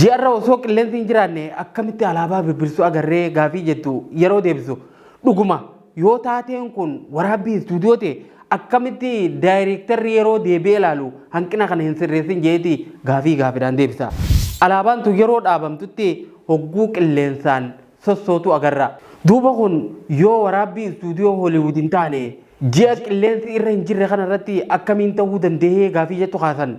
Ji'arra osoo qilleensi hin jiraanne akkamitti alaabaa birbirsu agarree gaafii jettu yeroo deebisu dhuguma yoo taateen kun waraabbii istuudiyoo ta'e akkamitti daayireektarri yeroo deebi'ee ilaalu hanqina kana hin sirreessin jeeti gaafii gaafiidhaan deebisa. Alaabaan tun yeroo dhaabamtutti hogguu qilleensaan sossootu agarra. Duuba kun yoo waraabbii istuudiyoo Holiwud hin taane ji'a qilleensi irra hin jirre kana irratti akkamiin ta'uu danda'ee gaafii jettu kaasan.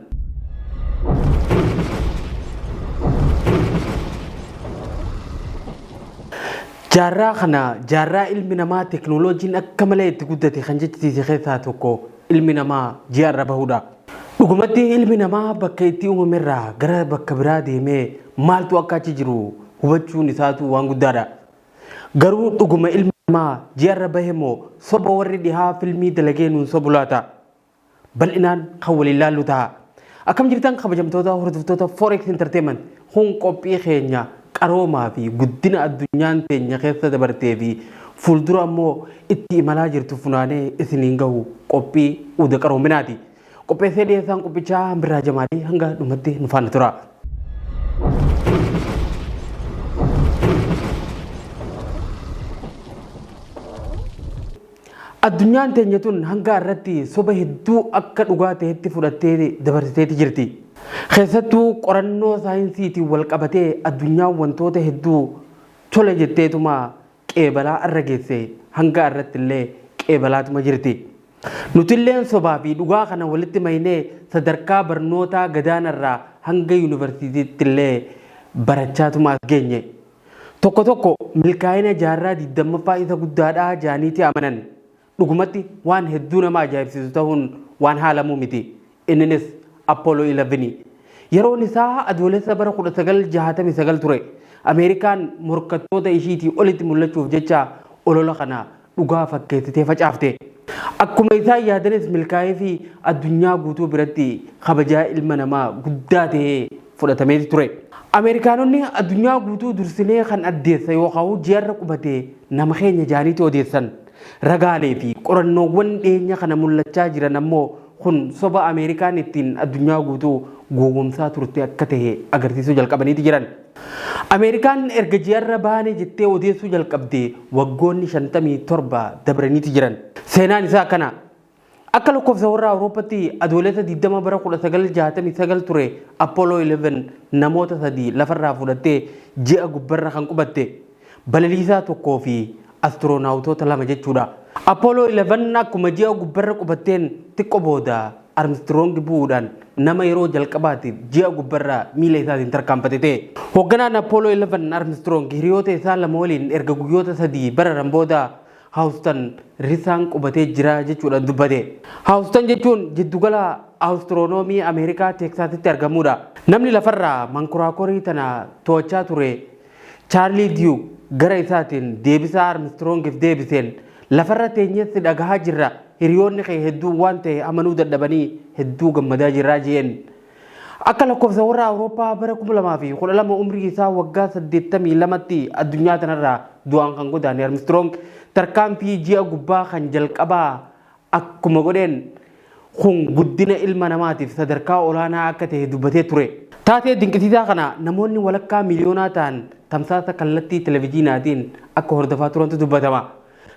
Jaarraa kana jaarraa ilmi namaa teknooloojiin akka malee itti guddate kan jechisiise keessaa tokko ilmi namaa ji'arra bahudha. Dhugumatti ilmi namaa bakka itti uumamerraa gara bakka biraa deemee maaltu akka achi jiru hubachuun isaatu waan guddaadha. Garuu dhuguma ilmi namaa ji'arra bahe moo soba warri dhihaa filmii dalagee nuun sobu laata? Bal'inaan kan waliin laallu ta'a. Akkam jirtan kabajamtoota hordoftoota Forex Entertainment kun qophii keenya qaroomaa fi guddina addunyaan teenya keessa dabartee fi fuuldura ammoo itti imalaa jirtu funaanee isiniin gahu qophii uda qaroominaati. Qopheessee dhiyeessaan qophichaa Birraa Jamaalii hanga dhumatti nu faana tura. Addunyaan teenya tun hanga irratti soba hedduu akka dhugaa ta'etti fudhattee dabarsiteeti jirti. Keessattuu qorannoo saayinsiitiin wal qabatee addunyaan wantoota hedduu tola jetteetuma qeebalaa irra geesse hanga irratti illee qeebalaatuma jirti. Nutilleen sobaa fi dhugaa kana walitti maynee sadarkaa barnootaa gadaanarraa hanga yuunivarsiitiitti illee barachaatumaas geenye. Tokko tokko milkaa'ina jaarraa 20ffaa isa guddaadhaa jaaniiti amanan. Dhugumatti waan hedduu nama ajaa'ibsiisu ta'uun waan haalamuu miti. Innis Apollo 11 yeroon isaa adoolessa bara 1969 ture. Ameerikaan morkattoota ishiitii olitti mul'achuuf jecha olola kana dhugaa fakkeessitee facaafte. Akkuma isaan yaadanis milkaa'ee fi addunyaa guutuu biratti kabajaa ilma namaa guddaa ta'ee fudhatamee ture. Ameerikaanonni addunyaa guutuu dursinee kan addeessa yookaan ji'arra qubatee nama keenya jaaniitti odeessan. Ragaalee fi qorannoowwan dhiyeenya kana mul'achaa jiran ammoo kun soba Ameerikaan ittiin addunyaa guutuu gowwoomsaa turte akka ta'e agarsiisuu jalqabaniiti jiran. Ameerikaan erga ji'arra baanee jettee odeessuu jalqabdee waggoonni 57 dabraniiti jiran. Seenaan isaa kana akka lakkoofsa warra Awurooppaatti adoolessa 20 bara 1969 ture Apollo 11 namoota 3 lafarraa fudhattee ji'a gubbarra kan qubatte balaliisaa tokkoo fi astronaawutoota 2 jechuudha. Apollo 11 akkuma ji'a gubbarra qubatteen xiqqoo booda Armstrong bu'uudhaan nama yeroo jalqabaatiif ji'a gubbarra miila isaatiin tarkaanfate ta'e. Hoogganaan Apollo 11 Armstrong hiriyoota isaa 2 waliin erga guyyoota 3 bararan booda Houston risaan qubatee jira jechuudhaan dubbate. Houston jechuun jiddugala astiroonoomii Ameerikaa Teeksaasitti argamudha. Namni lafarraa mankuraakorii tana to'achaa ture Charlie Duke gara isaatiin deebisaa Armstrongiif deebiseen lafarra teenyessi dhagahaa jirra hiriyoonni kee hedduu waan ta'e amanuu dadhabanii hedduu gammadaa jirraa jeen. Akka lakkoofsa warra Awurooppaa bara 2012 umrii isaa waggaa 82tti addunyaa tanarraa du'aan kan godaane Armstrong tarkaanfii ji'a gubbaa kan jalqabaa akkuma godheen kun guddina ilma namaatiif sadarkaa olaanaa akka ta'e dubbatee ture. Taatee dinqisiisaa kana namoonni walakkaa miliyoonaa ta'an tamsaasa kallattii televezyiinaatiin akka hordofaa turantu dubbatama.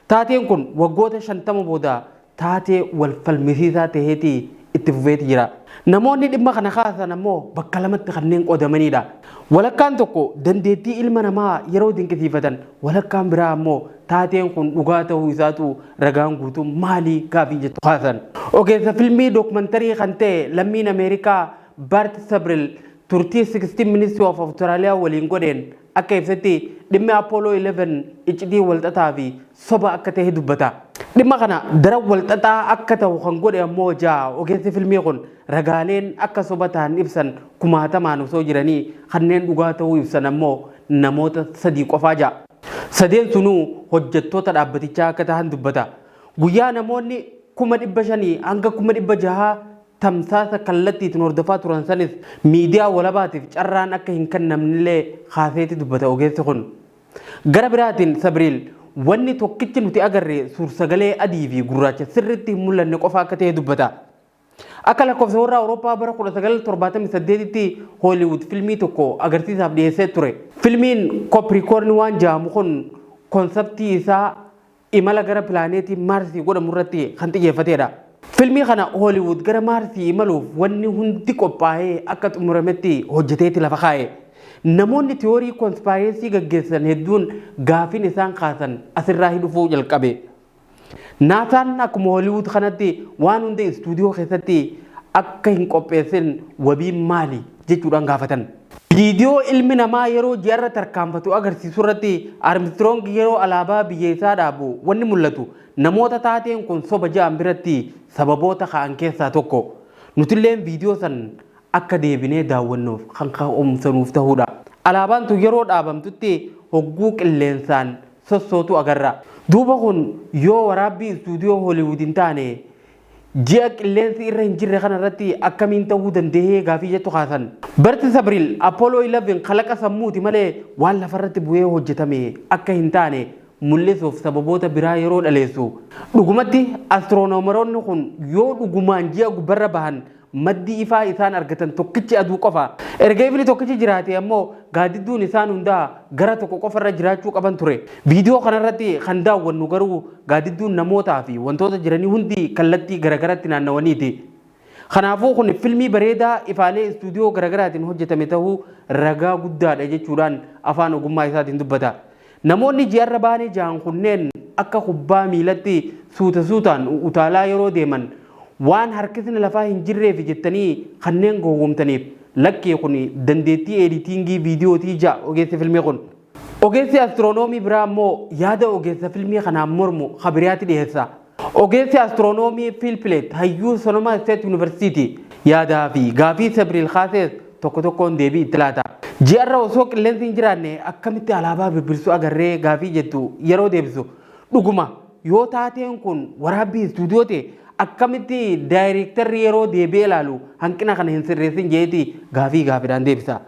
Taateen kun waggoota 50 booda taatee wal falmisiisaa ta'eetii itti fufeeti jira. Namoonni dhimma kana kaasan ammoo bakka lamatti kanneen qoodamanidha. Walakkaan tokko dandeettii ilma namaa yeroo dinqisiifatan, walakkaan biraa ammoo taateen kun dhugaa ta'uu isaatu ragaan guutuu maalii gaafii jettu kaasan. Ogeessa filmii dookumantarii kan ta'e lammiin Ameerikaa Bart Sabril turtii 16 Ministry of Australia waliin godheen akka ibsatti dhimmi Apollo 11 iccitii walxaxaa fi soba akka ta'e dubbata. Dhimma kana daran walxaxaa akka ta'u kan godhe ammoo ogeessi filmii kun ragaaleen akka soba ta'an ibsan kumaatamaan osoo jiranii kanneen dhugaa ta'uu ibsan ammoo namoota 3 qofaa ja'a. Sadeen sunuu hojjettoota dhaabbatichaa akka ta'an dubbata. Guyyaa namoonni 500 hanga 600 tamsaasa kallattiitiin hordofaa turan sanis miidiyaa walabaatiif carraan akka hin kennamnellee kaaseeti dubbata ogeessi kun. Gara biraatiin Sabriil wanni tokkichi nuti agarre suursagalee adii fi gurraacha sirriitti hin mul'anne qofa akka ta'e dubbata. Akka lakkoofsa warra Awurooppaa bara 1978tti Hooliwud fiilmii tokko agarsiisaaf dhiyeessee ture. Fiilmiin Kooppiriikoorni waan jedhamu kun konseptii isaa imala gara pilaaneetii Maarsii godhamu irratti kan xiyyeeffatedha. Fiilmii kana Hooliwud gara Maarsii imaluuf wanni hundi qophaa'ee akka xumurametti hojjeteetti lafa kaa'e. Namoonni tiyoorii konspaayireesii gaggeessan hedduun gaafiin isaan kaasan asirraa dhufuu jalqabe. Naasaan akkuma Hooliwud kanatti waan hunda istuudiyoo keessatti akka hin qopheessin wabii maali jechuudhaan gaafatan. Viidiyoo ilmi namaa yeroo ji'arra tarkaanfatu agarsiisu irratti Armstrong yeroo alaabaa biyya isaa dhaabu wanni mul'atu namoota taateen kun soba ja'an biratti sababoota ka'an keessaa tokko. Nutilleen viidiyoo san akka deebinee daawwannuuf kan ka'umsanuuf ta'uudha. Alaabaan tun yeroo dhaabamtutti hogguu qilleensaan sossootu agarra. Duuba kun yoo waraabbii istuudiyoo Hooliwud hin taane ji'a qilleensi irra hin jirre kana irratti akkamiin ta'uu danda'ee gaafii jettu kaasan. Barti Sabriil Apollo 11 kalaqa sammuuti malee waan lafarratti bu'ee hojjetame akka hin taane mul'isuuf sababoota biraa yeroo dhaleessu. Dhugumatti astiroonomeroonni kun yoo dhugumaan ji'a gubbarra bahan maddi ifaa isaan argatan tokkichi aduu qofa. Erga ifni tokkichi jiraate ammoo gaaddidduun isaan hundaa gara tokko qofarra jiraachuu qaban ture. Viidiyoo kanarratti kan daawwannu garuu gaaddidduun namootaa fi wantoota jiranii hundi kallattii garagaratti naannawaniiti. Kanaafuu kun fiilmii bareedaa ifaalee istuudiyoo garagaraatiin hojjetame ta'uu ragaa guddaadha jechuudhaan afaan ogummaa isaatiin dubbata. Namoonni ji'arra baanii ja'an kunneen akka kubbaa miilatti suuta suutaan utaalaa yeroo deeman waan harkisni lafaa hin jirreef jettanii kanneen gowwoomtaniif lakkee kun dandeettii editingii viidiyootii ja'a ogeessi fiilmii kun. Ogeessi astiroonoomii biraa ammoo yaada ogeessa fiilmii kanaan mormu khabiriyaatti dhiyeessa. Ogeessi astiroonoomii Phil Plait hayyuu Sonoma State University yaadaa fi gaafii Sabriil kaasees tokko tokkoon deebii itti laata. Ji'arra osoo qilleensi hin jiraanne akkamitti alaabaa birbirsu agarree gaafii jettu yeroo deebisu. Dhuguma yoo taateen kun waraabbii istuudiyoo ta'e akkamitti daayireektarri yeroo deebi'ee ilaalu hanqina kana hin sirreessin jeeti gaafiidhaan deebisa.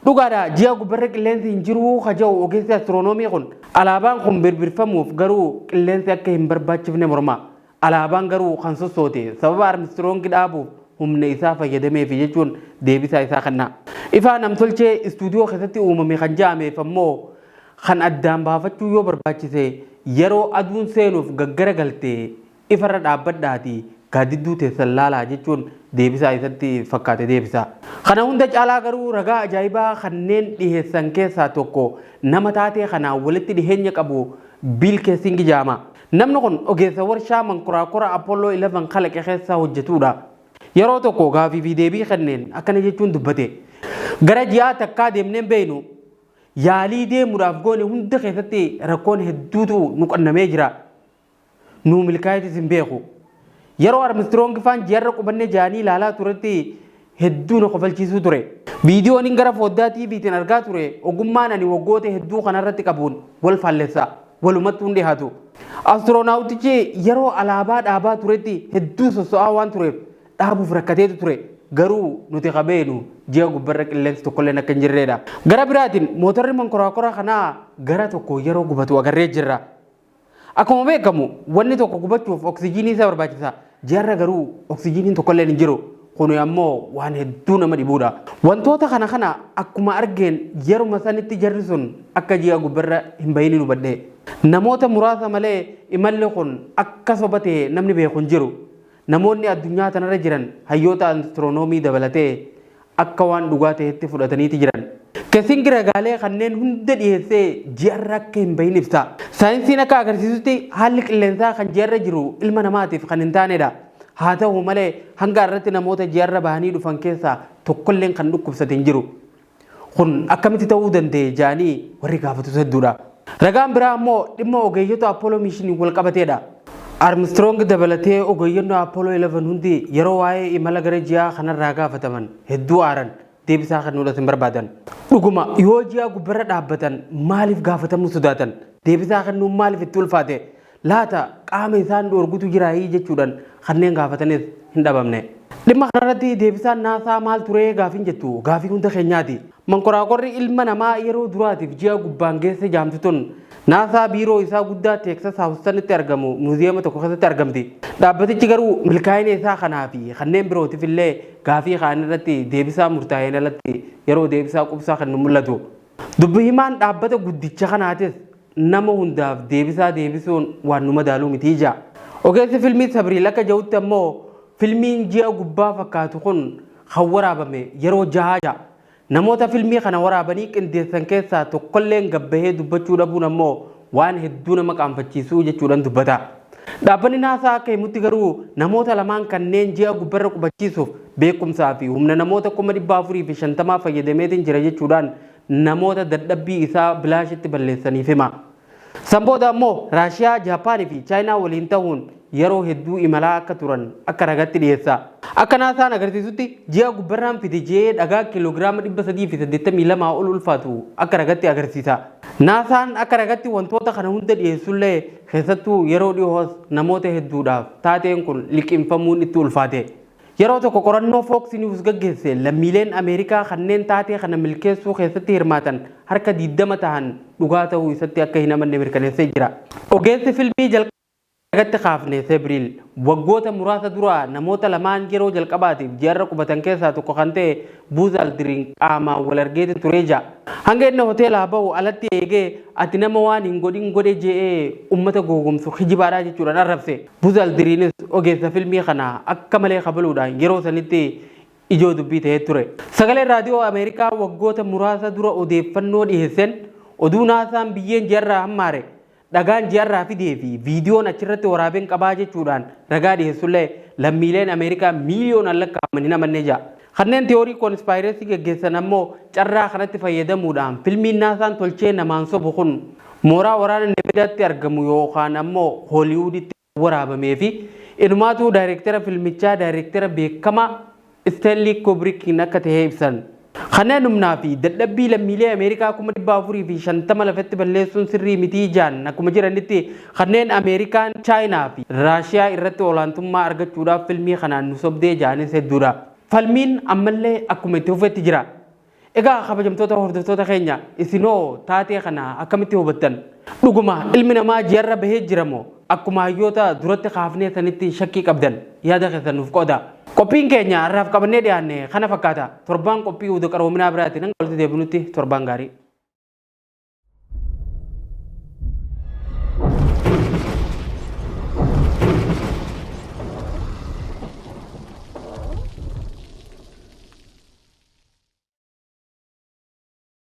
Dhugaadha ji'a gubbarra qilleensi hin jiru haja'u ogeessi astiroonoomii kun alaabaan kun birbirfamuuf garuu qilleensi akka hin barbaachifne morma. Alaabaan garuu kan sossoote sababa Armstrong dhaabuuf humna isaa fayyadameef jechuun deebisaa isaa kanna. Ifaa namtolchee istuudiyoo keessatti uumame kan ja'ameef ammoo kan addaan baafachuu yoo barbaachise yeroo aduun seenuuf gaggara galtee ifarra dhaabbadhaati gaaddidduu teessan laalaa jechuun deebisaa isatti fakkaate deebisa. Kana hunda caalaa garuu ragaa ajaa'ibaa kanneen dhiheessan keessaa tokko nama taatee kanaan walitti dhiheenya qabu Biil Keesing jedhama. Namni kun ogeessa warshaa mankoraakora Apollo 11 kalaqe keessaa hojjetudha. Yeroo tokko gaafii fi deebii kanneen akkana jechuun dubbate. Gara ji'aa takkaa deemneen beeynu yaalii deemuudhaaf goone hunda keessatti rakkoon hedduutu nu qannamee jira. Nu milkaa'eetis hin beeku. Yeroo Armstrong faan ji'arra qubannee jaanii ilaalaa turetti hedduu na kofalchiisuu ture. Viidiyoon gara foddaa TVtiin argaa ture ogummaan ani waggoota hedduu kanarratti qabuun wal faallessa walumatti hundi haatu. Astiroonaawutichi yeroo alaabaa dhaabaa turetti hedduu sosso'aa waan tureef dhaabuuf rakkateetu ture. Garuu nuti qabeenu ji'a gubbarra qilleensi tokkolleen akka hin jirredha. Gara biraatiin mootorri mankoraakora kanaa gara tokko yeroo gubatu agarree jirra. Akkuma beekamu wanni tokko gubachuuf oksijiinii isa barbaachisa. Ji'arra garuu oksijiiniin tokkolleen hin jiru. Kun ammoo waan hedduu nama dhibuudha. Wantoota kana akkuma argeen yeruma sanitti jarri sun akka ji'a gubbarra hin bahin nu badhe. Namoota muraasa malee imalli kun akka sobate namni beeku hin jiru. Namoonni addunyaa tanarra jiran hayyoota astiroonoomii dabalatee akka waan dhugaa ta'etti fudhataniiti jiran. Keesing ragaalee kanneen hunda dhiyeessee ji'arra akka hin bahin ibsa. Saayinsiin akka agarsiisutti haalli qilleensaa kan ji'arra jiru ilma namaatiif kan hin taanedha. Haa ta'u malee hanga irratti namoota ji'arra bahanii dhufan keessaa tokkolleen kan dhukkubsate hin jiru. Kun akkamitti ta'uu danda'e jaanii warri gaafatu hedduudha. Ragaan biraa ammoo dhimma ogeeyyota Apollo mishinii wal qabateedha. Armstrong dabalatee ogeeyyonni Apollo 11 hundi yeroo waa'ee imala gara ji'aa kanarraa gaafataman hedduu aaran deebisaa kan nuudhatin barbaadan. Dhuguma yoo ji'a gubbarra dhaabbatan maaliif gaafatamuu sodaatan? Deebisaa kan nuun maaliif itti ulfaate? Laata qaama isaan dhoorgutu jiraayii jechuudhaan kanneen gaafatanis hin dhabamne. Dhimma kanarratti deebisaan naasaa maal turee gaafiin jettu gaafii hunda keenyaati. Mankoraakorri ilma namaa yeroo duraatiif ji'a gubbaan geesse jaamtu tun naasaa biiroo isaa guddaa teeksas haawustanitti argamu muuziyeema tokko keessatti argamti. Dhaabbatichi garuu milkaa'ina isaa kanaa fi kanneen birootiif illee gaafii kaan irratti deebisaa murtaa'een alatti yeroo deebisaa qubsaa kan nu mul'atu. Dubbi himaan dhaabbata guddicha kanaatis nama hundaaf deebisaa deebisuun waan nu madaaluu miti ija. Ogeessi fiilmii Sabriil akka jedhutti ammoo fiilmiin ji'a gubbaa fakkaatu kun kan waraabame yeroo jahaa. Namoota fiilmii kana waraabanii qindeessan keessaa tokkolleen gabbahee dubbachuu dhabuun ammoo waan hedduu nama qaanfachiisuu jechuudhaan dubbata. Dhaabbanni naasaa akka himutti garuu namoota lamaan kanneen ji'a gubbarra qubachiisuuf beekumsaa fi humna namoota 450 fayyadameetiin jira jechuudhaan namoota dadhabbii isaa bilaashitti balleessaniif hima. Sanbooda ammoo Raashiyaa, Jaapaanii fi Chaayinaa waliin ta'uun yeroo hedduu imalaa akka turan akka ragatti dhiyeessa. Akka naasaan agarsiisutti ji'a gubbarraan fide jedhee dhagaa kiiloogiraama 382 ol ulfaatu akka ragatti agarsiisa. Naasaan akka ragatti wantoota kana hunda dhiyeessullee keessattuu yeroo dhiyoos namoota hedduudhaaf taateen kun liqinfamuun itti ulfaate. Yeroo tokko qorannoo Fox News gaggeesse lammiileen Ameerikaa kanneen taatee kana milkeessuu keessatti hirmaatan harka 20 ta'an dhugaa ta'uu isatti akka hin amanne mirkaneessee jira. Ogeessi fiilmii jalqabatti kaafne Sabriil waggoota muraasa dura namoota lamaan yeroo jalqabaatiif ji'arra qubatan keessaa tokko kan ta'e Buzz Aldrin qaamaan wal argeeti ture ija. Hanga inni hoteelaa bahu alatti eegee ati nama waan hin godhin godhe je'ee uummata gowwoomsu hijibaadhaa jechuudhaan arrabse. Buzz Aldriinis ogeessa fiilmii kana akka malee kabaluudhaan yeroo sanitti ijoo dubbii ta'ee ture. Sagaleen raadiyoo Ameerikaa waggoota muraasa dura odeeffannoo dhiyeessan oduu naasaan biyyeen ji'arraa hammaare dhagaan ji'arraa fidee fi viidiyoon achirratti waraabeen qabaa jechuudhaan ragaa dhiyeessullee lammiileen Ameerikaa miiliyoonaan lakkaa'aman hin amannee jira. Kanneen tiyoorii koonspaayireesii gaggeessan ammoo carraa kanatti fayyadamuudhaan fiilmiin naasaan tolchee namaan sobu kun mooraa waraana Nevedaatti argamu yookaan ammoo Hooliwuuditti waraabamee fi inumaatuu daayireektara fiilmichaa daayireektara beekamaa Steenlii Kubrikiin akka ta'e ibsan. Kanneen humnaa fi dadhabbii lammiilee Ameerikaa 450 lafatti balleessuun sirrii miti ijaan akkuma jiranitti kanneen Ameerikaan, Chaayinaa fi Raashiyaa irratti olaantummaa argachuudhaaf fiilmii kanaan nu sobdee jaanis hedduudha. Falmiin ammallee akkuma itti fufetti jira. Egaa kabajamtoota hordoftoota keenya isinoo taatee kana akkamitti hubattan? Dhuguma ilmi namaa ji'arra bahee jiramoo akkuma hayyoota duratti kaafnee sanitti shakkii qabdan yaada keessan nuuf qooda. Qophiin keenya har'aaf qabannee dhiyaanne kana fakkaata. Torbaan qophii utuu qaroominaa biraatiin hanga walitti deebinutti torbaan gaarii.